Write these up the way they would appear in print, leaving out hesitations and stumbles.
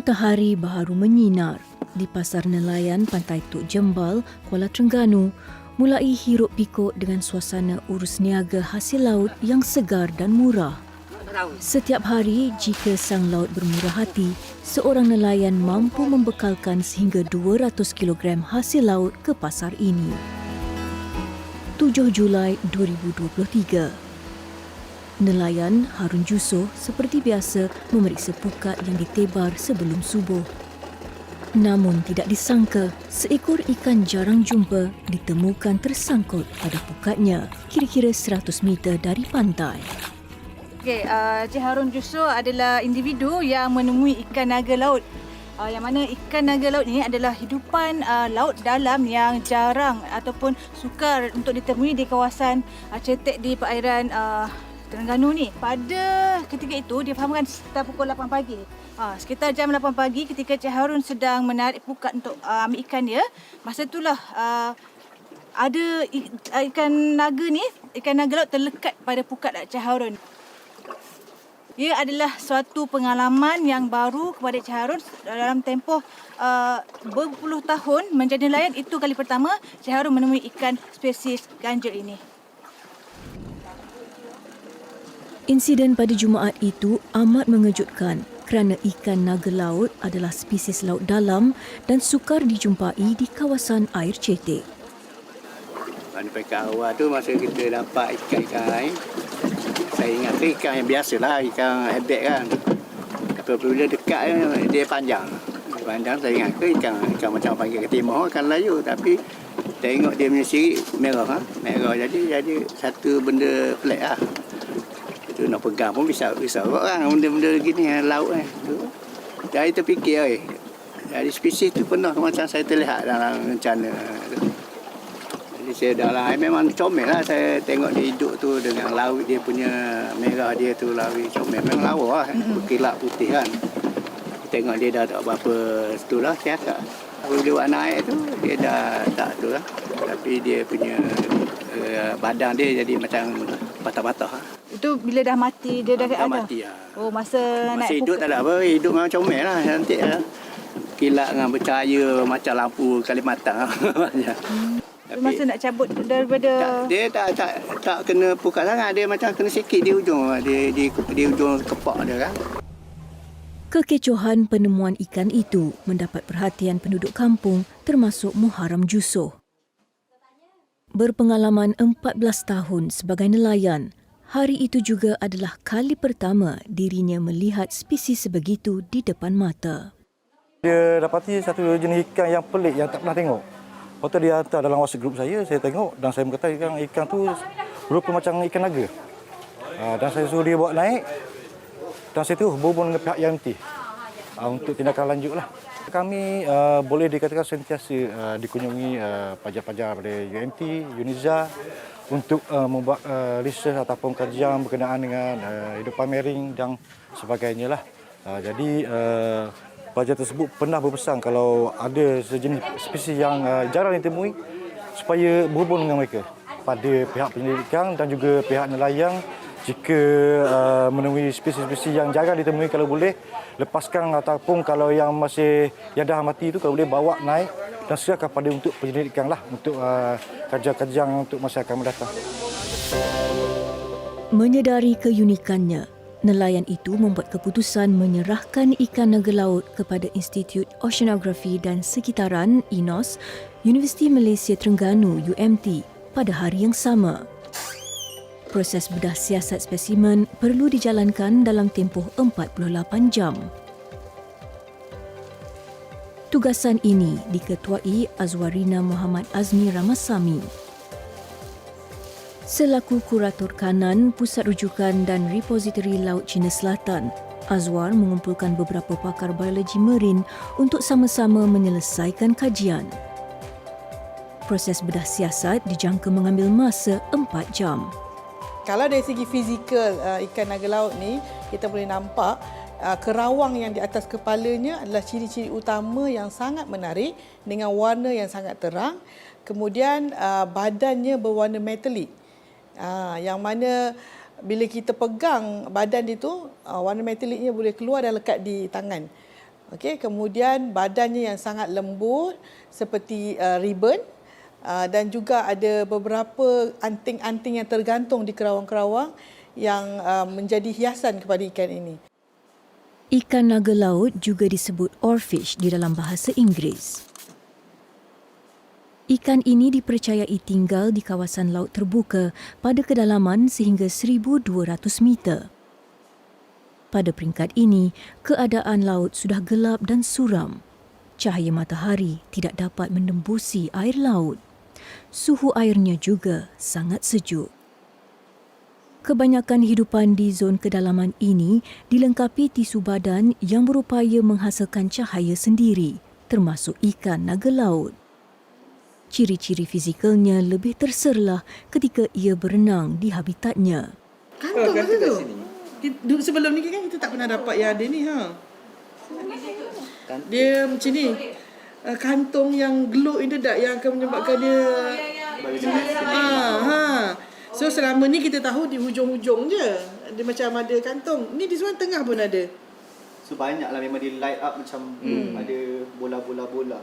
Matahari baru menyinar di Pasar Nelayan Pantai Tok Jembal, Kuala Terengganu, mulai hiruk pikuk dengan suasana urus niaga hasil laut yang segar dan murah. Setiap hari, jika sang laut bermurah hati, seorang nelayan mampu membekalkan sehingga 200 kg hasil laut ke pasar ini. 7 Julai 2023. Nelayan Harun Jusoh seperti biasa memeriksa pukat yang ditebar sebelum subuh. Namun tidak disangka, seekor ikan jarang jumpa ditemukan tersangkut pada pukatnya, kira-kira 100 meter dari pantai. Okey, Encik Harun Jusoh adalah individu yang menemui ikan naga laut. Yang mana ikan naga laut ini adalah hidupan laut dalam yang jarang ataupun sukar untuk ditemui di kawasan cetek di perairan Terengganu ni. Pada ketika itu, dia fahamkan sekitar pukul 8 pagi. Sekitar jam 8 pagi ketika Encik Harun sedang menarik pukat untuk ambil ikan dia, masa itulah ada ikan naga laut terlekat pada pukat Encik Harun. Ia adalah suatu pengalaman yang baru kepada Encik Harun dalam tempoh berpuluh tahun menjadi nelayan. Itu kali pertama Encik Harun menemui ikan spesies ganjil ini. Insiden pada Jumaat itu amat mengejutkan kerana ikan naga laut adalah spesies laut dalam dan sukar dijumpai di kawasan air cetek. Pada awal tu masa kita dapat ikan lain, saya ingat tu ikan yang biasalah, ikan ebek kan. Apabila dekat dia panjang. Saya ingat ke ikan macam panggil ke timur, ikan Melayu. Tapi tengok dia punya sirik merah. Merah jadi satu benda pelik lah. Itu nak pegang pun bisa rot kan, benda-benda gini laut kan. Jadi terfikir, jadi spesies tu penuh macam saya terlihat dalam rencana. Jadi saya dalam air memang comel lah, saya tengok dia hidup tu dengan laut dia punya merah dia tu, laut comel, memang lawa lah, berkilat putih kan. Tengok dia dah tak berapa tu lah, siasat. Bila warna air tu, dia dah tak tu lah. Tapi dia punya badan dia jadi macam patah-patah. Itu bila dah mati, dia dah ada? Mati lah. Oh, masa naik hidup tak ada apa, hidup memang comel lah, cantik lah. Kilat dengan bercahaya macam lampu Kalimantan. Masa nak cabut daripada... Dia tak kena pukat sangat, dia macam kena sikit di ujung, di ujung kepak dia kan. Kekecohan penemuan ikan itu mendapat perhatian penduduk kampung termasuk Muharram Jusoh. Berpengalaman 14 tahun sebagai nelayan, hari itu juga adalah kali pertama dirinya melihat spesies sebegitu di depan mata. Dia dapati satu jenis ikan yang pelik yang tak pernah tengok. Lepas tu dia hantar dalam WhatsApp group saya tengok dan saya mengatakan ikan tu rupa macam ikan naga. Dan saya suruh dia bawa naik dan saya tu berhubung dengan pihak UMT untuk tindakan lanjut lah. Kami boleh dikatakan sentiasa dikunjungi pelajar-pelajar dari UMT, UNIZA untuk membuat research ataupun kajian berkenaan dengan hidupan marine dan sebagainya lah. Jadi pelajar tersebut pernah berpesan kalau ada sejenis spesies yang jarang ditemui supaya berhubung dengan mereka pada pihak penyelidikan dan juga pihak nelayan. Jika menemui spesies-spesies yang jarang ditemui, kalau boleh lepaskan ataupun kalau yang dah mati itu kalau boleh bawa naik dan serahkan pada untuk penyelidikan lah, untuk kajian-kajian untuk masa akan mendatang. Menyedari keunikannya, nelayan itu membuat keputusan menyerahkan ikan naga laut kepada Institut Oceanografi dan Sekitaran INOS, Universiti Malaysia Terengganu UMT pada hari yang sama. Proses bedah siasat spesimen perlu dijalankan dalam tempoh 48 jam. Tugasan ini diketuai Azwarina Muhammad Azmi Ramasami. Selaku Kurator Kanan Pusat Rujukan dan Repositori Laut Cina Selatan, Azwar mengumpulkan beberapa pakar biologi marin untuk sama-sama menyelesaikan kajian. Proses bedah siasat dijangka mengambil masa 4 jam. Kalau dari segi fizikal ikan naga laut ni, kita boleh nampak kerawang yang di atas kepalanya adalah ciri-ciri utama yang sangat menarik dengan warna yang sangat terang. Kemudian badannya berwarna metalik. Yang mana bila kita pegang badan itu, warna metaliknya boleh keluar dan lekat di tangan. Okey, kemudian badannya yang sangat lembut seperti ribbon, dan juga ada beberapa anting-anting yang tergantung di kerawang-kerawang yang menjadi hiasan kepada ikan ini. Ikan naga laut juga disebut oarfish di dalam bahasa Inggeris. Ikan ini dipercayai tinggal di kawasan laut terbuka pada kedalaman sehingga 1,200 meter. Pada peringkat ini, keadaan laut sudah gelap dan suram. Cahaya matahari tidak dapat menembusi air laut. Suhu airnya juga sangat sejuk. Kebanyakan hidupan di zon kedalaman ini dilengkapi tisu badan yang berupaya menghasilkan cahaya sendiri, termasuk ikan naga laut. Ciri-ciri fizikalnya lebih terserlah ketika ia berenang di habitatnya. Kantung masa tu? Sebelum ni kan kita tak pernah dapat yang ada ni. Dia macam ni. Kantung yang glow in the dark yang akan menyebabkan dia... So selama ni kita tahu di hujung-hujung je. Dia macam ada kantung. Ni di sebelah tengah pun ada. So banyaklah memang dia light up macam ada bola-bola-bola.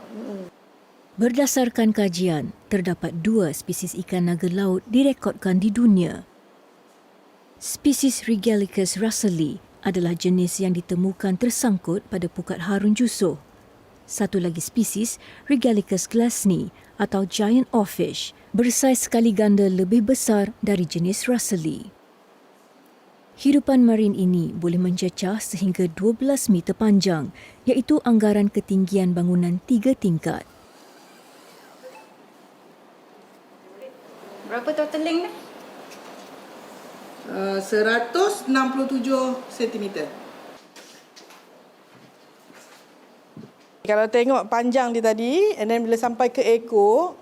Berdasarkan kajian, terdapat 2 spesies ikan naga laut direkodkan di dunia. Spesies Regalicus russelli adalah jenis yang ditemukan tersangkut pada Pukat Harun Jusoh. Satu lagi spesies, Regalicus glassni atau giant oarfish, bersaiz sekali ganda lebih besar dari jenis russelli. Hidupan marin ini boleh mencecah sehingga 12 meter panjang, iaitu anggaran ketinggian bangunan 3 tingkat. Berapa total length ni? 167 cm. Kalau tengok panjang dia tadi, and then bila sampai ke ekor,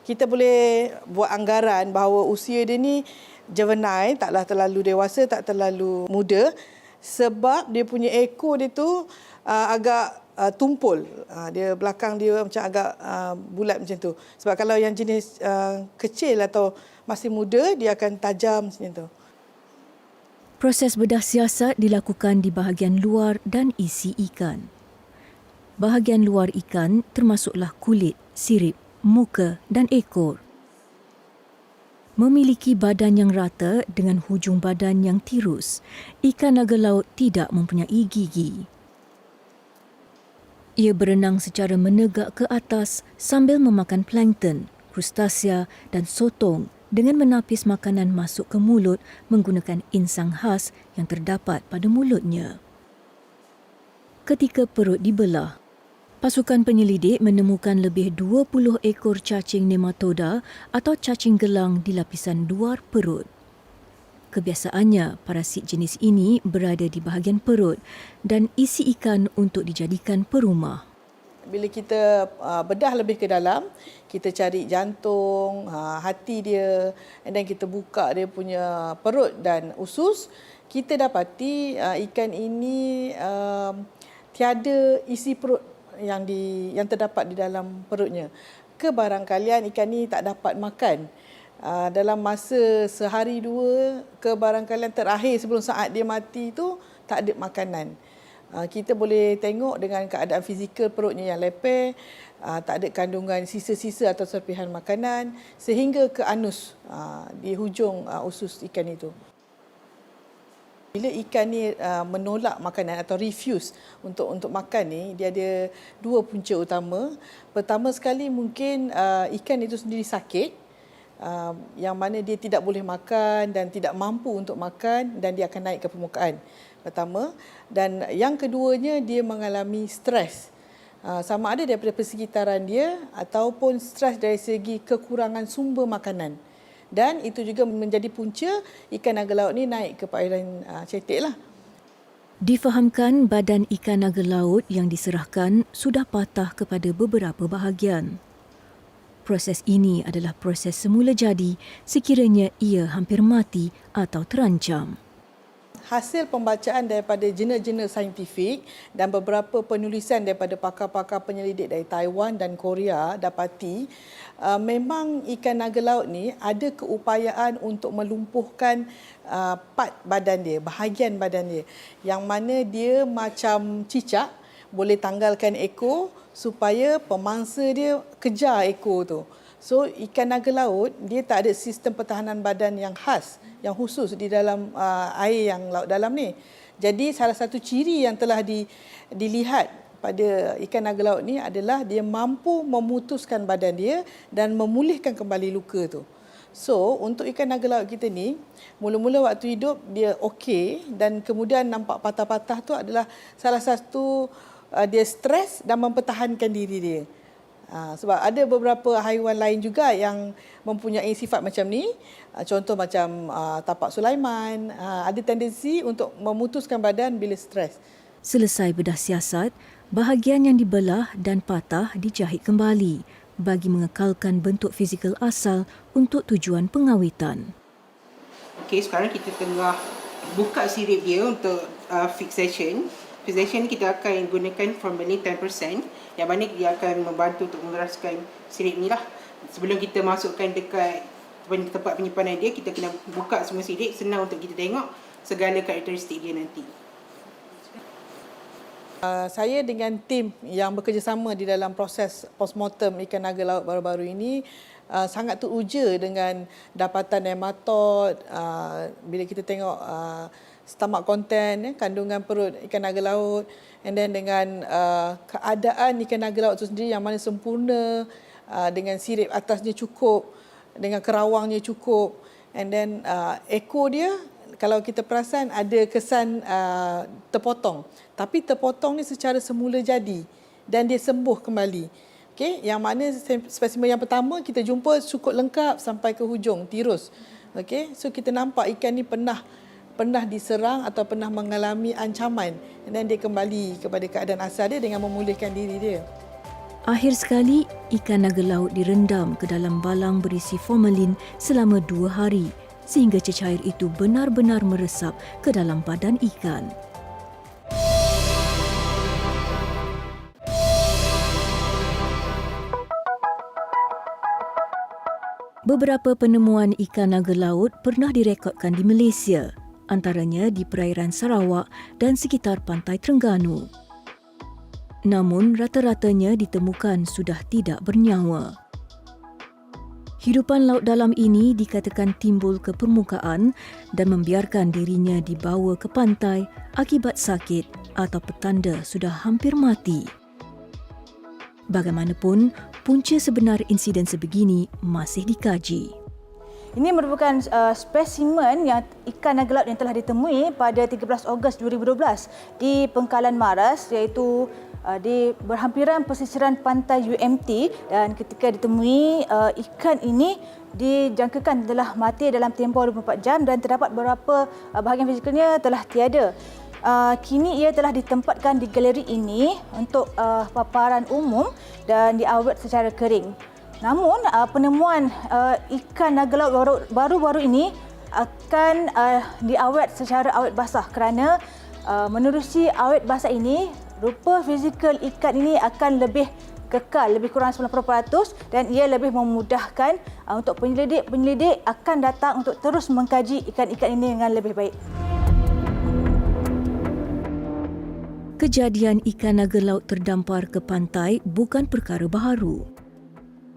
kita boleh buat anggaran bahawa usia dia ni juvenile, taklah terlalu dewasa, tak terlalu muda, sebab dia punya ekor dia tu agak tumpul. Dia belakang dia macam agak bulat macam tu. Sebab kalau yang jenis kecil atau masih muda, dia akan tajam macam tu. Proses bedah siasat dilakukan di bahagian luar dan isi ikan. Bahagian luar ikan termasuklah kulit, sirip, muka dan ekor. Memiliki badan yang rata dengan hujung badan yang tirus, ikan naga laut tidak mempunyai gigi. Ia berenang secara menegak ke atas sambil memakan plankton, krustasea dan sotong dengan menapis makanan masuk ke mulut menggunakan insang khas yang terdapat pada mulutnya. Ketika perut dibelah, pasukan penyelidik menemukan lebih 20 ekor cacing nematoda atau cacing gelang di lapisan luar perut. Kebiasaannya, parasit jenis ini berada di bahagian perut dan isi ikan untuk dijadikan perumah. Bila kita bedah lebih ke dalam, kita cari jantung, hati dia, and then kita buka dia punya perut dan usus, kita dapati ikan ini tiada isi perut yang terdapat di dalam perutnya. Kebarangkalian ikan ini tak dapat makan. Dalam masa sehari dua, kebarangkalian terakhir sebelum saat dia mati tu tak ada makanan. Kita boleh tengok dengan keadaan fizikal perutnya yang lepeh, tak ada kandungan sisa-sisa atau serpihan makanan sehingga ke anus di hujung usus ikan itu. Bila ikan ni menolak makanan atau refuse untuk makan ni, dia ada 2 punca utama. Pertama sekali mungkin ikan itu sendiri sakit, yang mana dia tidak boleh makan dan tidak mampu untuk makan dan dia akan naik ke permukaan. Pertama, dan yang keduanya dia mengalami stres. Sama ada daripada persekitaran dia ataupun stres dari segi kekurangan sumber makanan. Dan itu juga menjadi punca ikan naga laut ni naik ke perairan cetek lah. Difahamkan badan ikan naga laut yang diserahkan sudah patah kepada beberapa bahagian. Proses ini adalah proses semula jadi sekiranya ia hampir mati atau terancam. Hasil pembacaan daripada jurnal-jurnal saintifik dan beberapa penulisan daripada pakar-pakar penyelidik dari Taiwan dan Korea dapati memang ikan naga laut ni ada keupayaan untuk melumpuhkan part badan dia, bahagian badan dia, yang mana dia macam cicak boleh tanggalkan ekor supaya pemangsa dia kejar ekor tu. So ikan naga laut dia tak ada sistem pertahanan badan yang khas, yang khusus di dalam air yang laut dalam ni. Jadi salah satu ciri yang telah dilihat pada ikan naga laut ni adalah dia mampu memutuskan badan dia dan memulihkan kembali luka tu. So, untuk ikan naga laut kita ni, mula-mula waktu hidup dia okey dan kemudian nampak patah-patah tu adalah salah satu dia stres dan mempertahankan diri dia. Sebab ada beberapa haiwan lain juga yang mempunyai sifat macam ni. Contoh macam tapak Sulaiman, ada tendensi untuk memutuskan badan bila stres. Selesai bedah siasat, bahagian yang dibelah dan patah dijahit kembali bagi mengekalkan bentuk fizikal asal untuk tujuan pengawitan. Okey, sekarang kita tengah buka sirip dia untuk fixation. Fixation ni kita akan gunakan formalin 10%, yang mana dia akan membantu untuk mengeraskan sirip ni lah. Sebelum kita masukkan dekat tempat penyimpanan dia, kita kena buka semua sirip, senang untuk kita tengok segala karakteristik dia nanti. Saya dengan tim yang bekerjasama di dalam proses postmortem ikan naga laut baru-baru ini sangat teruja dengan dapatan nematod, bila kita tengok stomach content, kandungan perut ikan naga laut, and then dengan keadaan ikan naga laut itu sendiri yang mana sempurna, dengan sirip atasnya cukup, dengan kerawangnya cukup, and then ekor dia kalau kita perasan ada kesan terpotong. Tapi terpotong ni secara semula jadi dan dia sembuh kembali. Okey, yang mana spesimen yang pertama kita jumpa cukup lengkap sampai ke hujung tirus. Okey, so kita nampak ikan ni pernah diserang atau pernah mengalami ancaman dan dia kembali kepada keadaan asal dia dengan memulihkan diri dia. Akhir sekali, ikan naga laut direndam ke dalam balang berisi formalin selama 2 hari sehingga cecair itu benar-benar meresap ke dalam badan ikan. Beberapa penemuan ikan naga laut pernah direkodkan di Malaysia, antaranya di perairan Sarawak dan sekitar pantai Terengganu. Namun rata-ratanya ditemukan sudah tidak bernyawa. Hidupan laut dalam ini dikatakan timbul ke permukaan dan membiarkan dirinya dibawa ke pantai akibat sakit atau petanda sudah hampir mati. Bagaimanapun, punca sebenar insiden sebegini masih dikaji. Ini merupakan spesimen yang ikan naga laut yang telah ditemui pada 13 Ogos 2012 di Pengkalan Maras, iaitu di berhampiran pesisiran pantai UMT, dan ketika ditemui ikan ini dijangkakan telah mati dalam tempoh 24 jam dan terdapat beberapa bahagian fizikalnya telah tiada. Kini ia telah ditempatkan di galeri ini untuk paparan umum dan diawet secara kering. Namun penemuan ikan naga laut baru-baru ini akan diawet secara awet basah kerana menerusi awet basah ini, rupa fizikal ikan ini akan lebih kekal, lebih kurang 90%, dan ia lebih memudahkan untuk penyelidik akan datang untuk terus mengkaji ikan-ikan ini dengan lebih baik. Kejadian ikan naga laut terdampar ke pantai bukan perkara baharu.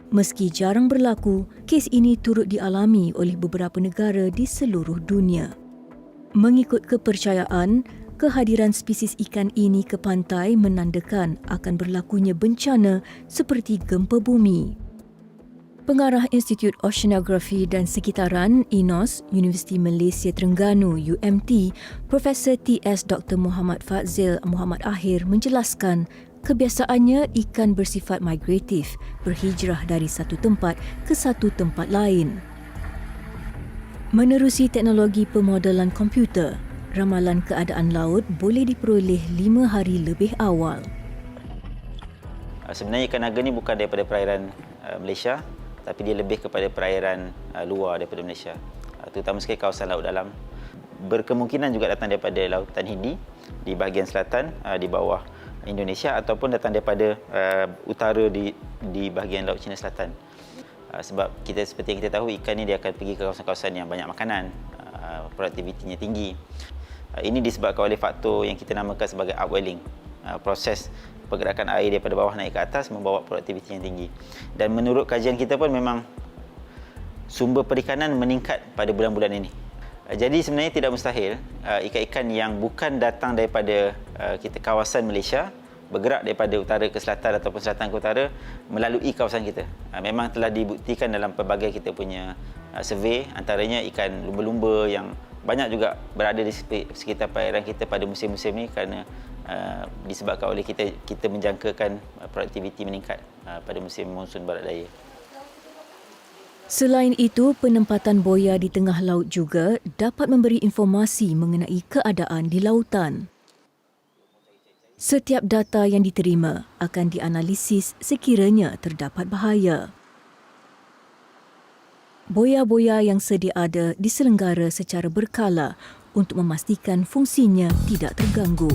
Meski jarang berlaku, kes ini turut dialami oleh beberapa negara di seluruh dunia. Mengikut kepercayaan, kehadiran spesies ikan ini ke pantai menandakan akan berlakunya bencana seperti gempa bumi. Pengarah Institut Oceanografi dan Sekitaran INOS, Universiti Malaysia Terengganu UMT, Profesor TS Dr. Muhammad Fadzil Muhammad Akhir menjelaskan kebiasaannya ikan bersifat migratif, berhijrah dari satu tempat ke satu tempat lain. Menerusi teknologi pemodelan komputer, ramalan keadaan laut boleh diperoleh 5 hari lebih awal. Sebenarnya ikan naga ni bukan daripada perairan Malaysia, tapi dia lebih kepada perairan luar daripada Malaysia, terutama sekali kawasan laut dalam. Berkemungkinan juga datang daripada Lautan Hindi di bahagian selatan di bawah Indonesia, ataupun datang daripada utara di bahagian Laut Cina Selatan. Sebab seperti yang kita tahu, ikan ni dia akan pergi ke kawasan-kawasan yang banyak makanan, produktivitinya tinggi. Ini disebabkan oleh faktor yang kita namakan sebagai upwelling. proses pergerakan air daripada bawah naik ke atas membawa produktiviti yang tinggi. Dan menurut kajian kita pun memang sumber perikanan meningkat pada bulan-bulan ini. Jadi sebenarnya tidak mustahil ikan-ikan yang bukan datang daripada kita kawasan Malaysia bergerak daripada utara ke selatan ataupun selatan ke utara melalui kawasan kita. Memang telah dibuktikan dalam pelbagai kita punya survey, antaranya ikan lumba-lumba yang banyak juga berada di sekitar perairan kita pada musim-musim ini kerana disebabkan oleh kita menjangkakan produktiviti meningkat pada musim monsun barat daya. Selain itu, penempatan boya di tengah laut juga dapat memberi informasi mengenai keadaan di lautan. Setiap data yang diterima akan dianalisis sekiranya terdapat bahaya. Boya-boya yang sedia ada diselenggara secara berkala untuk memastikan fungsinya tidak terganggu.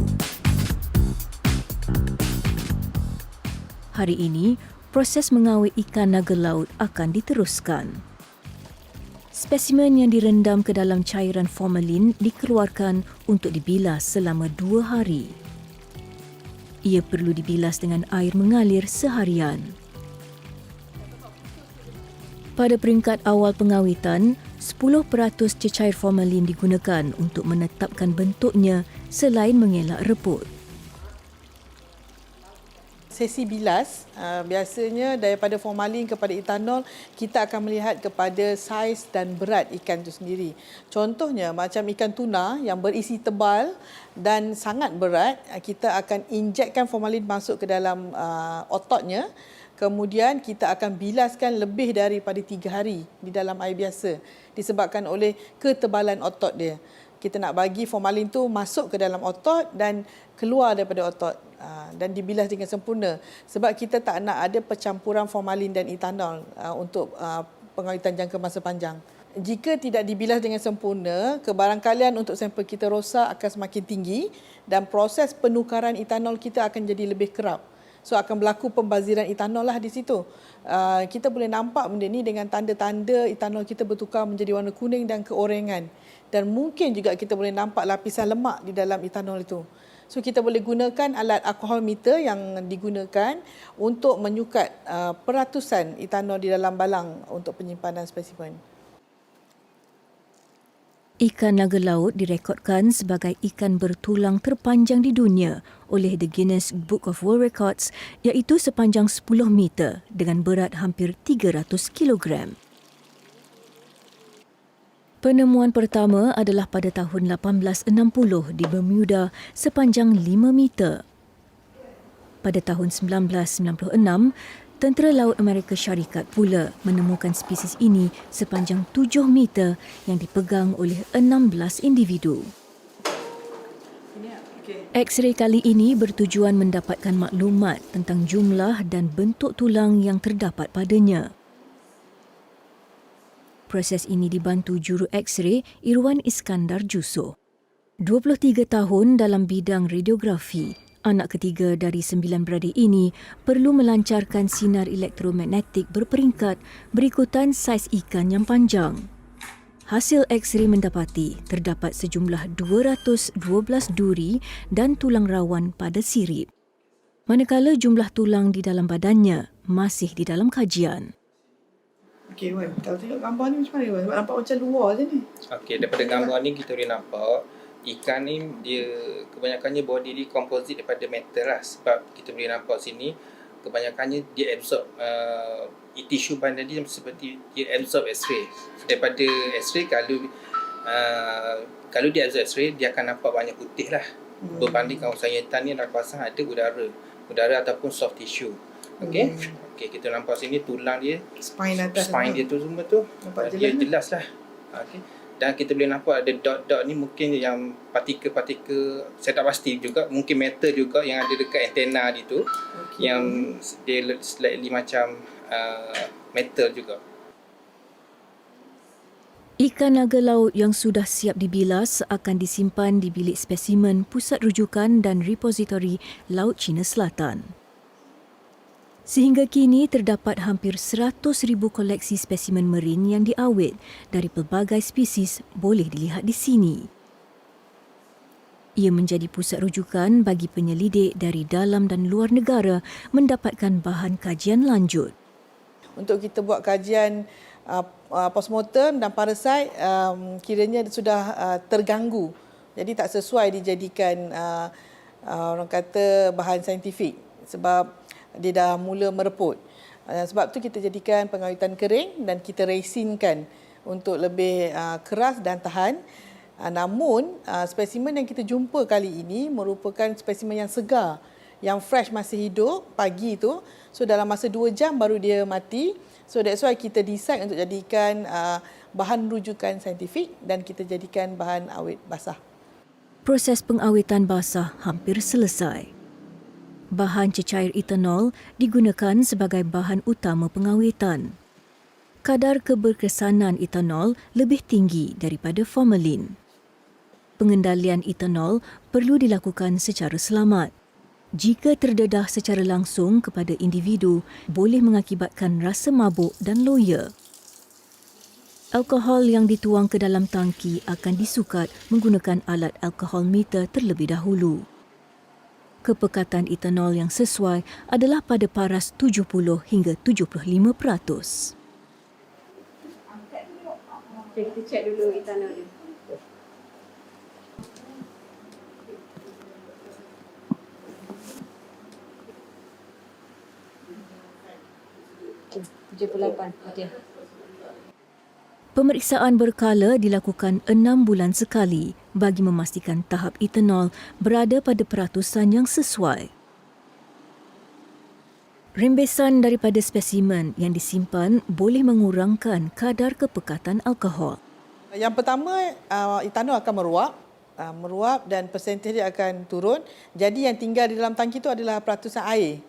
Hari ini, proses mengawet ikan naga laut akan diteruskan. Spesimen yang direndam ke dalam cairan formalin dikeluarkan untuk dibilas selama 2 hari. Ia perlu dibilas dengan air mengalir seharian. Pada peringkat awal pengawitan, 10% cecair formalin digunakan untuk menetapkan bentuknya selain mengelak reput. Sesi bilas, biasanya daripada formalin kepada etanol, kita akan melihat kepada saiz dan berat ikan itu sendiri. Contohnya macam ikan tuna yang berisi tebal dan sangat berat, kita akan injekkan formalin masuk ke dalam ototnya. Kemudian kita akan bilaskan lebih daripada 3 hari di dalam air biasa disebabkan oleh ketebalan otot dia. Kita nak bagi formalin tu masuk ke dalam otot dan keluar daripada otot dan dibilas dengan sempurna sebab kita tak nak ada percampuran formalin dan etanol untuk pengawitan jangka masa panjang. Jika tidak dibilas dengan sempurna, kebarangkalian untuk sampel kita rosak akan semakin tinggi dan proses penukaran etanol kita akan jadi lebih kerap. So akan berlaku pembaziran etanol lah di situ. Kita boleh nampak benda ni dengan tanda-tanda etanol kita bertukar menjadi warna kuning dan keorengan. Dan mungkin juga kita boleh nampak lapisan lemak di dalam etanol itu. So kita boleh gunakan alat alkohol meter yang digunakan untuk menyukat peratusan etanol di dalam balang untuk penyimpanan spesimen. Ikan naga laut direkodkan sebagai ikan bertulang terpanjang di dunia oleh The Guinness Book of World Records iaitu sepanjang 10 meter dengan berat hampir 300 kilogram. Penemuan pertama adalah pada tahun 1860 di Bermuda sepanjang 5 meter. Pada tahun 1996, Tentera Laut Amerika Syarikat pula menemukan spesies ini sepanjang 7 meter yang dipegang oleh 16 individu. X-ray kali ini bertujuan mendapatkan maklumat tentang jumlah dan bentuk tulang yang terdapat padanya. Proses ini dibantu juru X-ray Irwan Iskandar Jusoh. 23 tahun dalam bidang radiografi, anak ketiga dari 9 beradik ini perlu melancarkan sinar elektromagnetik berperingkat berikutan saiz ikan yang panjang. Hasil X-ray mendapati terdapat sejumlah 212 duri dan tulang rawan pada sirip. Manakala jumlah tulang di dalam badannya masih di dalam kajian. Okey, Wan, kalau tengok gambar ni macam mana, Wan? Sebab nampak macam luar je ni. Okey, daripada gambar ni kita boleh nampak ikan ni dia kebanyakannya body dia composite daripada metal lah. Sebab kita boleh nampak sini kebanyakannya dia absorb tisu badan dia seperti dia absorb X-ray. Daripada X-ray kalau dia absorb X-ray dia akan nampak banyak putih lah. Berbanding kawasan hitam ni dalam kawasan ada udara ataupun soft tissue. Okey. Okey, kita nampak sini tulang dia, Spine atas. spine dia tu semua tu Nampak dia jelas jelas lah. Okey. Dan kita boleh nampak ada dot-dot ni mungkin yang partikel-partikel, saya tak pasti juga, mungkin metal juga yang ada dekat antena dia tu. Okay. Yang dia slightly macam metal juga. Ikan naga laut yang sudah siap dibilas akan disimpan di bilik spesimen Pusat Rujukan dan Repositori Laut Cina Selatan. Sehingga kini terdapat hampir 100,000 koleksi spesimen marin yang diawet dari pelbagai spesies boleh dilihat di sini. Ia menjadi pusat rujukan bagi penyelidik dari dalam dan luar negara mendapatkan bahan kajian lanjut. Untuk kita buat kajian postmortem dan parasite, kiranya sudah terganggu. Jadi tak sesuai dijadikan orang kata bahan saintifik sebab dia dah mula mereput. Sebab tu kita jadikan pengawitan kering dan kita resinkan untuk lebih keras dan tahan. Namun spesimen yang kita jumpa kali ini merupakan spesimen yang segar, yang fresh, masih hidup pagi tu. So dalam masa 2 jam baru dia mati. So that's why kita decide untuk jadikan bahan rujukan saintifik dan kita jadikan bahan awet basah. Proses pengawetan basah hampir selesai. Bahan cecair etanol digunakan sebagai bahan utama pengawetan. Kadar keberkesanan etanol lebih tinggi daripada formalin. Pengendalian etanol perlu dilakukan secara selamat. Jika terdedah secara langsung kepada individu, boleh mengakibatkan rasa mabuk dan loya. Alkohol yang dituang ke dalam tangki akan disukat menggunakan alat alkohol meter terlebih dahulu. Kepekatan etanol yang sesuai adalah pada paras 70 hingga 75%. Kita cek dulu etanol dia. Pemeriksaan berkala dilakukan 6 bulan sekali bagi memastikan tahap etanol berada pada peratusan yang sesuai. Rembesan daripada spesimen yang disimpan boleh mengurangkan kadar kepekatan alkohol. Yang pertama, etanol akan meruap dan persentase dia akan turun. Jadi yang tinggal di dalam tangki itu adalah peratusan air.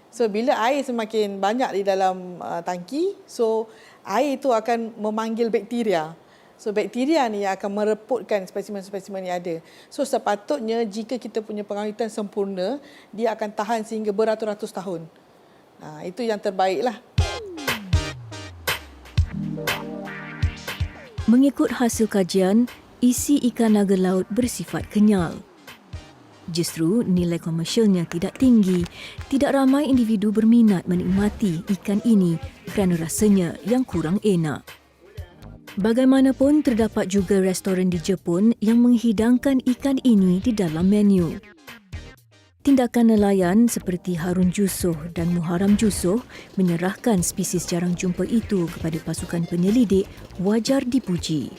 So bila air semakin banyak di dalam tangki, so air itu akan memanggil bakteria. So bakteria ni yang akan mereputkan spesimen-spesimen yang ada. So sepatutnya jika kita punya pengawitan sempurna, dia akan tahan sehingga beratus-ratus tahun. Itu yang terbaiklah. Mengikut hasil kajian, isi ikan naga laut bersifat kenyal. Justru nilai komersialnya tidak tinggi. Tidak ramai individu berminat menikmati ikan ini kerana rasanya yang kurang enak. Bagaimanapun, terdapat juga restoran di Jepun yang menghidangkan ikan ini di dalam menu. Tindakan nelayan seperti Harun Jusoh dan Muharram Jusoh menyerahkan spesies jarang jumpa itu kepada pasukan penyelidik wajar dipuji.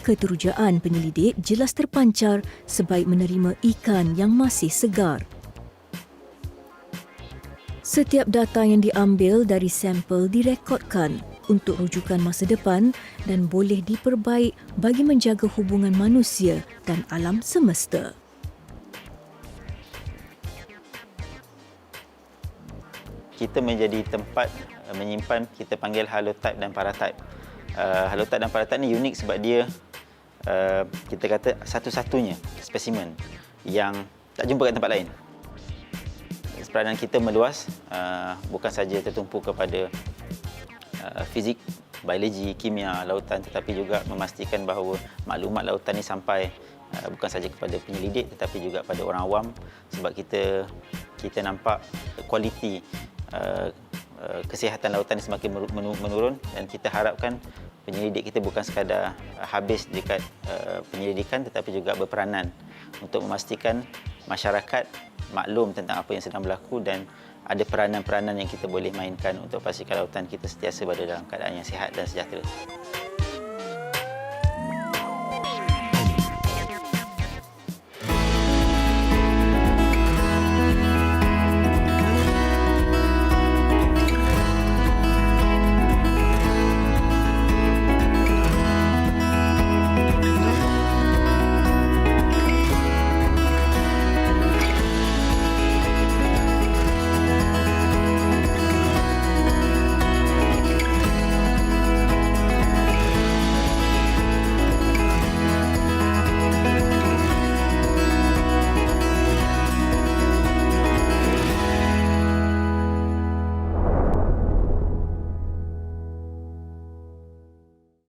Keterujaan penyelidik jelas terpancar sebaik menerima ikan yang masih segar. Setiap data yang diambil dari sampel direkodkan untuk rujukan masa depan dan boleh diperbaik bagi menjaga hubungan manusia dan alam semesta. Kita menjadi tempat menyimpan, kita panggil halotype dan paratype. Halotype dan paratype ni unik sebab dia kita kata satu-satunya spesimen yang tak jumpa kat tempat lain. Peranan kita meluas, bukan saja tertumpu kepada fizik, biologi, kimia, lautan, tetapi juga memastikan bahawa maklumat lautan ini sampai bukan saja kepada penyelidik tetapi juga pada orang awam, sebab kita nampak kualiti kesihatan lautan semakin menurun dan kita harapkan penyelidik kita bukan sekadar habis dekat penyelidikan tetapi juga berperanan untuk memastikan masyarakat maklum tentang apa yang sedang berlaku dan ada peranan-peranan yang kita boleh mainkan untuk pastikan lautan kita sentiasa berada dalam keadaan yang sihat dan sejahtera.